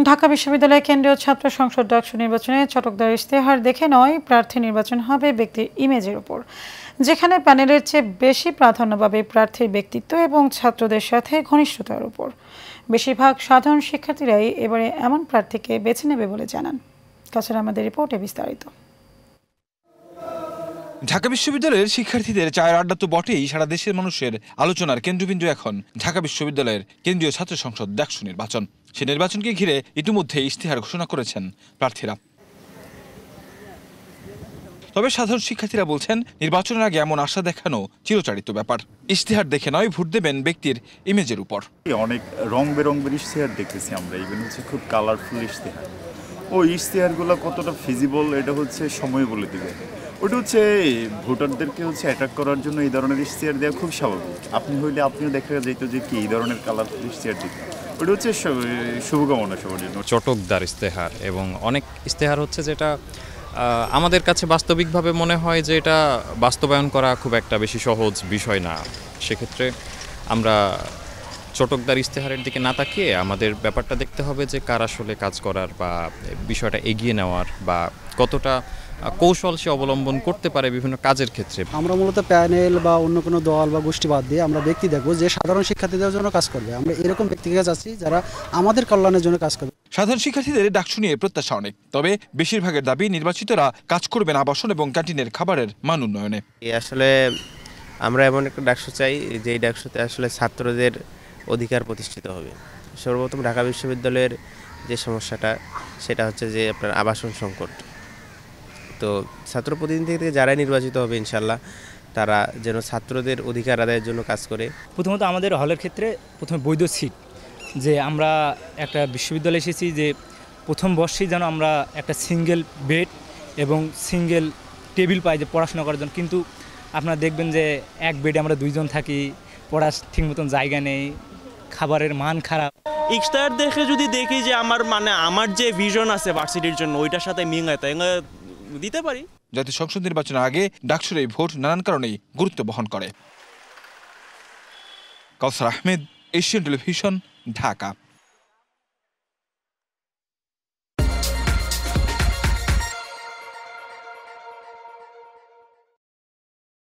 ঢাকা বিশ্ববিদ্যালয় কেন্দ্রীয় ছাত্র সংসদ ডাকসু নির্বাচনে চটকদার ইশতেহার দেখে নয়, প্রার্থী নির্বাচন হবে ব্যক্তির ইমেজের উপর, যেখানে প্যানেলের চেয়ে বেশি প্রাধান্য পাবে প্রার্থীর ব্যক্তিত্ব এবং ছাত্রদের সাথে ঘনিষ্ঠতার উপর। বেশিরভাগ সাধারণ শিক্ষার্থীরাই এবারে এমন প্রার্থীকে বেছে নেবে বলে জানান। কাছের আমাদের রিপোর্টে বিস্তারিত। ঢাকা বিশ্ববিদ্যালয়ের শিক্ষার্থীদের চায়ের আড্ডা তো বটেই, সারা দেশের মানুষের আলোচনার কেন্দ্রবিন্দু এখন ঢাকা বিশ্ববিদ্যালয়ের কেন্দ্রীয় ছাত্র সংসদ ডাকসু নির্বাচন। সে নির্বাচনকে ঘিরে ইতিমধ্যে ইশতেহার ঘোষণা করেছেন প্রার্থীরা। তবে সাধারণ শিক্ষার্থীরা বলছেন, নির্বাচনের আগে এমন আশা দেখানো চিরচারিত ব্যাপার। ইশতেহার দেখে নয়, ভোট দেবেন ব্যক্তির ইমেজের উপর। অনেক রং বেরঙের ইশতেহার দেখতেছি আমরা, ইভেন হচ্ছে খুব কালারফুল ইশতেহার। ওই ইশতেহারগুলো কতটা ফিজিবল এটা হচ্ছে সময় বলে দিবে। ওটা হচ্ছে ভোটারদেরকে হচ্ছে অ্যাট্রাক্ট করার জন্য এই ধরনের ইশতেহার দেওয়া খুব স্বাভাবিক। আপনি হইলে আপনিও দেখা যেত যে কি এই ধরনের কালারফুল ইশতেহার দিতে, ওটা হচ্ছে শুভকামনা সবার জন্য। চটকদার ইশতেহার এবং অনেক ইশতেহার হচ্ছে যেটা আমাদের কাছে বাস্তবিকভাবে মনে হয় যে এটা বাস্তবায়ন করা খুব একটা বেশি সহজ বিষয় না। সেক্ষেত্রে আমরা চটকদার ইশতেহারের দিকে না তাকিয়ে আমাদের ব্যাপারটা দেখতে হবে যে কার আসলে কাজ করার বা বিষয়টা এগিয়ে নেওয়ার বা কতটা কৌশল সে অবলম্বন করতে পারে বিভিন্ন কাজের ক্ষেত্রে। আমরা মূলত প্যানেল বা অন্য কোনো দল বা গোষ্ঠী বাদ দিয়ে আমরা ব্যক্তি দেখবো যে সাধারণ শিক্ষার্থীদের জন্য কাজ করবে। আমরা এরকম ব্যক্তিকে চাচ্ছি যারা আমাদের কল্যাণের জন্য কাজ করবে। সাধারণ শিক্ষার্থীদের ডাকসু নিয়ে প্রত্যাশা অনেক, তবে বেশিরভাগের দাবি নির্বাচিতরা কাজ করবেন আবাসন এবং ক্যান্টিনের খাবারের মান উন্নয়নে। আসলে আমরা এমন একটা ডাকসু চাই যে এই ডাকসুতে আসলে ছাত্রদের অধিকার প্রতিষ্ঠিত হবে। সর্বপ্রথম ঢাকা বিশ্ববিদ্যালয়ের যে সমস্যাটা সেটা হচ্ছে যে আপনার আবাসন সংকট। তো ছাত্র প্রতিনিধি থেকে যারাই নির্বাচিত হবে ইনশাল্লাহ তারা যেন ছাত্রদের অধিকার আদায়ের জন্য কাজ করে। প্রথমত আমাদের হলের ক্ষেত্রে প্রথমে বৈধ সিট, যে আমরা একটা বিশ্ববিদ্যালয়ে এসেছি যে প্রথম বর্ষেই যেন আমরা একটা সিঙ্গেল বেড এবং সিঙ্গেল টেবিল পাই যে পড়াশোনা করার জন্য। কিন্তু আপনারা দেখবেন যে এক বেডে আমরা দুইজন থাকি, পড়ার ঠিক মতন জায়গা নেই, খাবারের মান খারাপ। ইশতেহার দেখে যদি দেখি যে আমার যে ভিশন আছে ভার্সিটির জন্য ওইটার সাথে মিঙ্গায় তাই দিতে পারি। জাতীয় সংসদ নির্বাচনের আগে ডাকসুর এই ভোট নানান কারণেই গুরুত্ব বহন করে। কাউসার আহমেদ, এশিয়ান টেলিভিশন, ঢাকা।